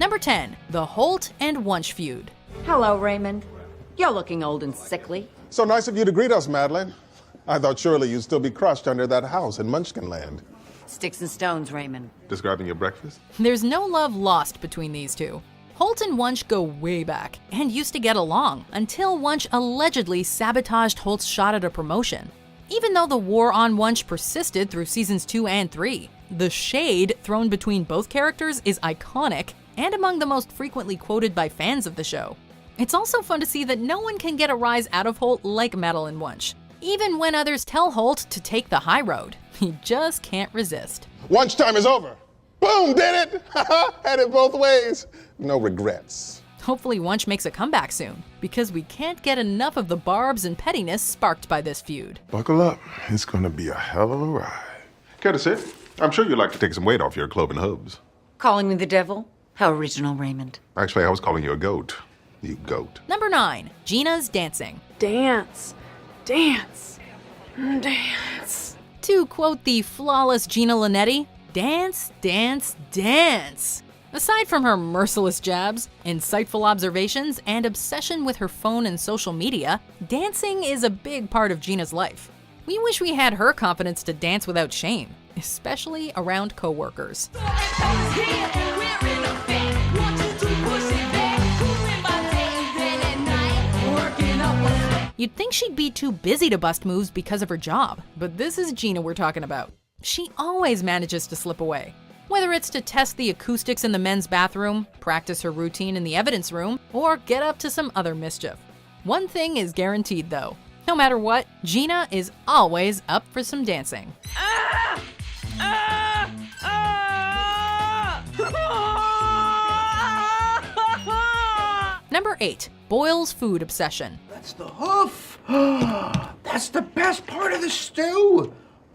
Number 10. The Holt and Wuntch feud. Hello, Raymond. You're looking old and sickly. So nice of you to greet us, Madeline. I thought surely you'd still be crushed under that house in Munchkinland. Sticks and stones, Raymond. Describing your breakfast? There's no love lost between these two. Holt and Wuntch go way back and used to get along until Wuntch allegedly sabotaged Holt's shot at a promotion. Even though the war on Wuntch persisted through seasons 2 and 3, the shade thrown between both characters is iconic and among the most frequently quoted by fans of the show. It's also fun to see that no one can get a rise out of Holt like Madeline Wuntch. Even when others tell Holt to take the high road, he just can't resist. Wuntch time is over. Boom, did it! Had it both ways. No regrets. Hopefully Wuntch makes a comeback soon, because we can't get enough of the barbs and pettiness sparked by this feud. Buckle up. It's gonna be a hell of a ride. Care to sit? I'm sure you'd like to take some weight off your cloven hooves. Calling me the devil? How original, Raymond. Actually, I was calling you a goat. You goat. Number 9. Gina's Dancing. Dance, dance, dance. To quote the flawless Gina Linetti, dance, dance, dance. Aside from her merciless jabs, insightful observations, and obsession with her phone and social media, dancing is a big part of Gina's life. We wish we had her confidence to dance without shame, especially around coworkers. You'd think she'd be too busy to bust moves because of her job, but this is Gina we're talking about. She always manages to slip away. Whether it's to test the acoustics in the men's bathroom, practice her routine in the evidence room, or get up to some other mischief. One thing is guaranteed though. No matter what, Gina is always up for some dancing. Number 8. Boyle's food obsession. That's the hoof. That's the best part of the stew.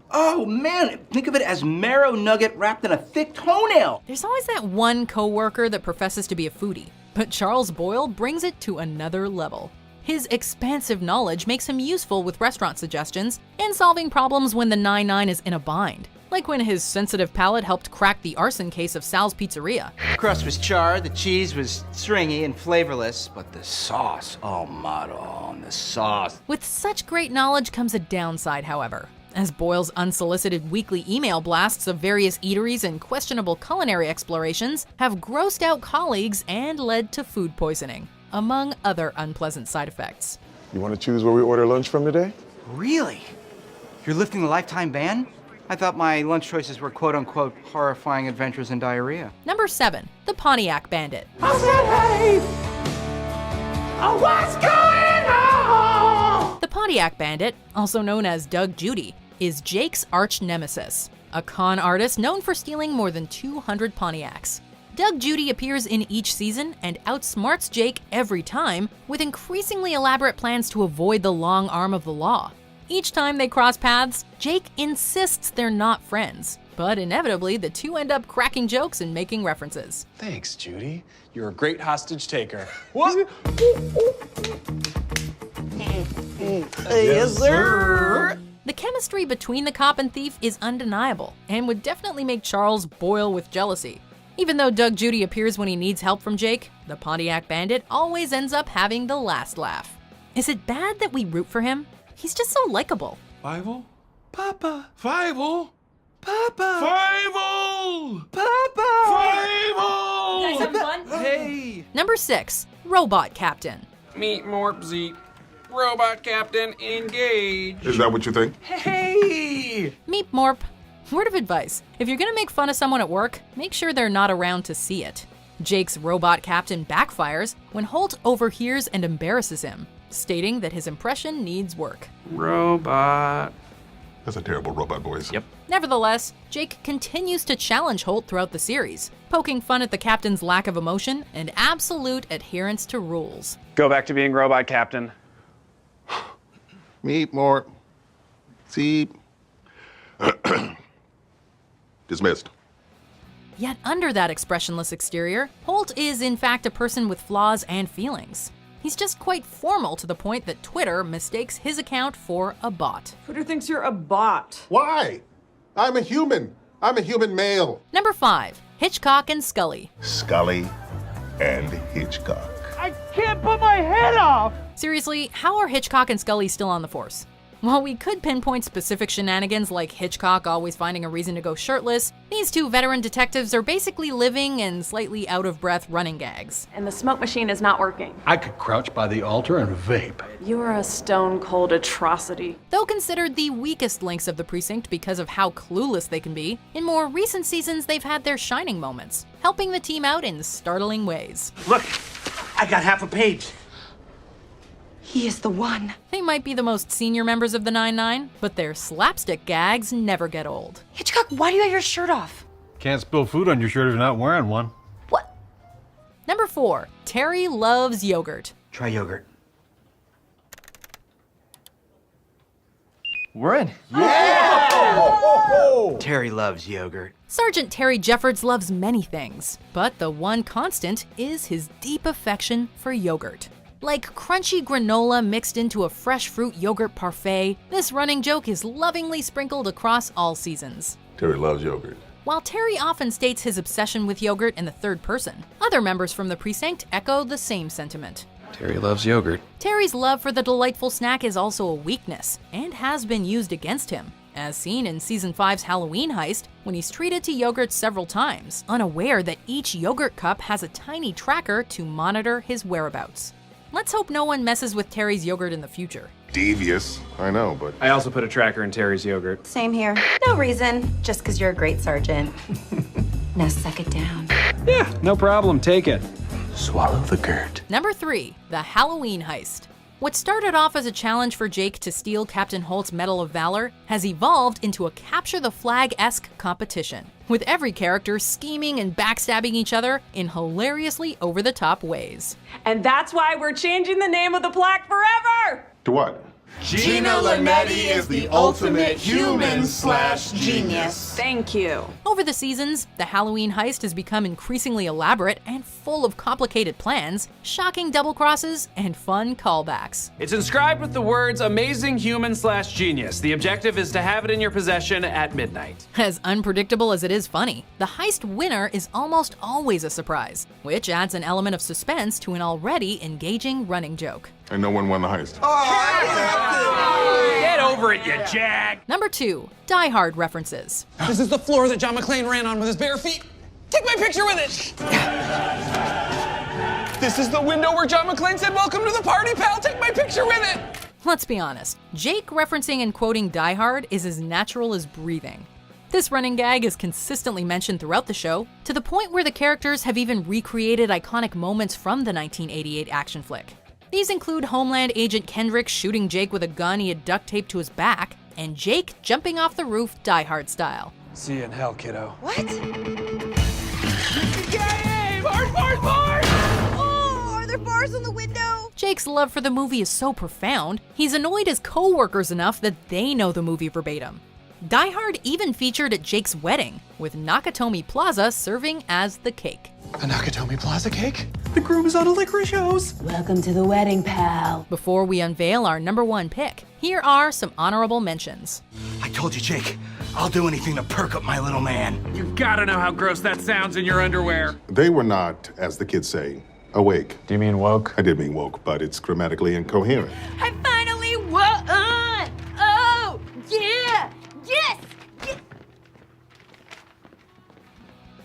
Oh man, think of it as marrow nugget wrapped in a thick toenail. There's always that one coworker that professes to be a foodie, but Charles Boyle brings it to another level. His expansive knowledge makes him useful with restaurant suggestions and solving problems when the 9-9 is in a bind. Like when his sensitive palate helped crack the arson case of Sal's Pizzeria. The crust was charred, the cheese was stringy and flavorless, but the sauce, oh Maron, the sauce. With such great knowledge comes a downside, however, as Boyle's unsolicited weekly email blasts of various eateries and questionable culinary explorations have grossed out colleagues and led to food poisoning, among other unpleasant side effects. You want to choose where we order lunch from today? Really? You're lifting the lifetime ban? I thought my lunch choices were quote-unquote horrifying adventures in diarrhea. Number 7. The Pontiac Bandit. What's going on? The Pontiac Bandit, also known as Doug Judy, is Jake's arch nemesis, a con artist known for stealing more than 200 Pontiacs. Doug Judy appears in each season and outsmarts Jake every time with increasingly elaborate plans to avoid the long arm of the law. Each time they cross paths, Jake insists they're not friends, but inevitably the two end up cracking jokes and making references. Thanks, Judy. You're a great hostage taker. What? Yes, sir. The chemistry between the cop and thief is undeniable and would definitely make Charles boil with jealousy. Even though Doug Judy appears when he needs help from Jake, the Pontiac Bandit always ends up having the last laugh. Is it bad that we root for him? He's just so likable. Five-o? Papa. Five-o? Papa. Five-o? Papa. Five-o? Guys having fun? Hey. Number 6. Robot Captain. Meet Morpsy. Robot Captain, engage. Is that what you think? Hey. Meep Morp. Word of advice, if you're gonna make fun of someone at work, make sure they're not around to see it. Jake's Robot Captain backfires when Holt overhears and embarrasses him, stating that his impression needs work. Robot. That's a terrible robot voice. Yep. Nevertheless, Jake continues to challenge Holt throughout the series, poking fun at the captain's lack of emotion and absolute adherence to rules. Go back to being Robot Captain. Meet more. See. Dismissed. Yet under that expressionless exterior, Holt is in fact a person with flaws and feelings. He's just quite formal to the point that Twitter mistakes his account for a bot. Twitter thinks you're a bot. Why? I'm a human. I'm a human male. Number 5. Hitchcock and Scully. Scully, and Hitchcock. I can't put my head off! Seriously, how are Hitchcock and Scully still on the force? While we could pinpoint specific shenanigans like Hitchcock always finding a reason to go shirtless, these two veteran detectives are basically living in slightly out-of-breath running gags. And the smoke machine is not working. I could crouch by the altar and vape. You are a stone-cold atrocity. Though considered the weakest links of the precinct because of how clueless they can be, in more recent seasons they've had their shining moments, helping the team out in startling ways. Look, I got half a page. He is the one. They might be the most senior members of the 9-9, but their slapstick gags never get old. Hitchcock, why do you have your shirt off? Can't spill food on your shirt if you're not wearing one. What? Number 4, Terry loves yogurt. Try yogurt. We're in. Terry loves yogurt. Sergeant Terry Jeffords loves many things, but the one constant is his deep affection for yogurt. Like crunchy granola mixed into a fresh fruit yogurt parfait, this running joke is lovingly sprinkled across all seasons. Terry loves yogurt. While Terry often states his obsession with yogurt in the third person, other members from the precinct echo the same sentiment. Terry loves yogurt. Terry's love for the delightful snack is also a weakness, and has been used against him, as seen in Season 5's Halloween Heist, when he's treated to yogurt several times, unaware that each yogurt cup has a tiny tracker to monitor his whereabouts. Let's hope no one messes with Terry's yogurt in the future. Devious, I know, but I also put a tracker in Terry's yogurt. Same here. No reason, just because you're a great sergeant. Now suck it down. Yeah, no problem. Take it. Swallow the gurt. Number 3, the Halloween Heist. What started off as a challenge for Jake to steal Captain Holt's Medal of Valor has evolved into a capture-the-flag-esque competition, with every character scheming and backstabbing each other in hilariously over-the-top ways. And that's why we're changing the name of the plaque forever! to what? Gina Linetti is the ultimate human/genius. Thank you. Over the seasons, the Halloween Heist has become increasingly elaborate and full of complicated plans, shocking double crosses, and fun callbacks. It's inscribed with the words amazing human/genius. The objective is to have it in your possession at midnight. As unpredictable as it is funny, the heist winner is almost always a surprise, which adds an element of suspense to an already engaging running joke. And no one won the heist. Get over it, you jag! Number 2, Die Hard references. This is the floor that John McClane ran on with his bare feet. Take my picture with it! This is the window where John McClane said, "Welcome to the party, pal. Take my picture with it." Let's be honest, Jake referencing and quoting Die Hard is as natural as breathing. This running gag is consistently mentioned throughout the show, to the point where the characters have even recreated iconic moments from the 1988 action flick. These include Homeland agent Kendrick shooting Jake with a gun he had duct taped to his back, and Jake jumping off the roof Die Hard style. See you in hell, kiddo. What? Yay! Bars, bars, bars! Oh, are there bars on the window? Jake's love for the movie is so profound, he's annoyed his co-workers enough that they know the movie verbatim. Die Hard even featured at Jake's wedding, with Nakatomi Plaza serving as the cake. A Nakatomi Plaza cake? The groom is on a licorice hose. Welcome to the wedding, pal. Before we unveil our number 1 pick, here are some honorable mentions. I told you, Jake, I'll do anything to perk up my little man. You gotta know how gross that sounds in your underwear. They were not, as the kids say, awake. Do you mean woke? I did mean woke, but it's grammatically incoherent. I finally won! Oh, yeah! Yes!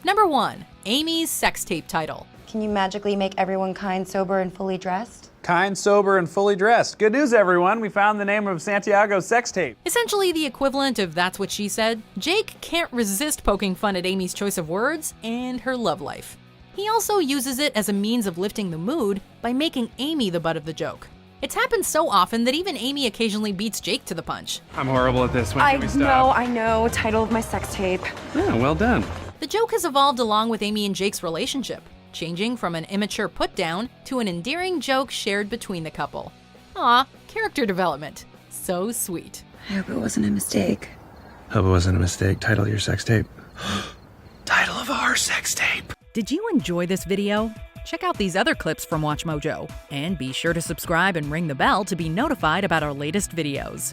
Number 1, Amy's sex tape title. Can you magically make everyone kind, sober, and fully dressed? Kind, sober, and fully dressed. Good news, everyone. We found the name of Santiago's sex tape. Essentially the equivalent of That's What She Said, Jake can't resist poking fun at Amy's choice of words and her love life. He also uses it as a means of lifting the mood by making Amy the butt of the joke. It's happened so often that even Amy occasionally beats Jake to the punch. I'm horrible at this. When can we stop? I know. Title of my sex tape. Yeah, well done. The joke has evolved along with Amy and Jake's relationship, changing from an immature put-down to an endearing joke shared between the couple. Aw, character development. So sweet. I hope it wasn't a mistake. Hope it wasn't a mistake. Title your sex tape. Title of our sex tape. Did you enjoy this video? Check out these other clips from WatchMojo, and be sure to subscribe and ring the bell to be notified about our latest videos.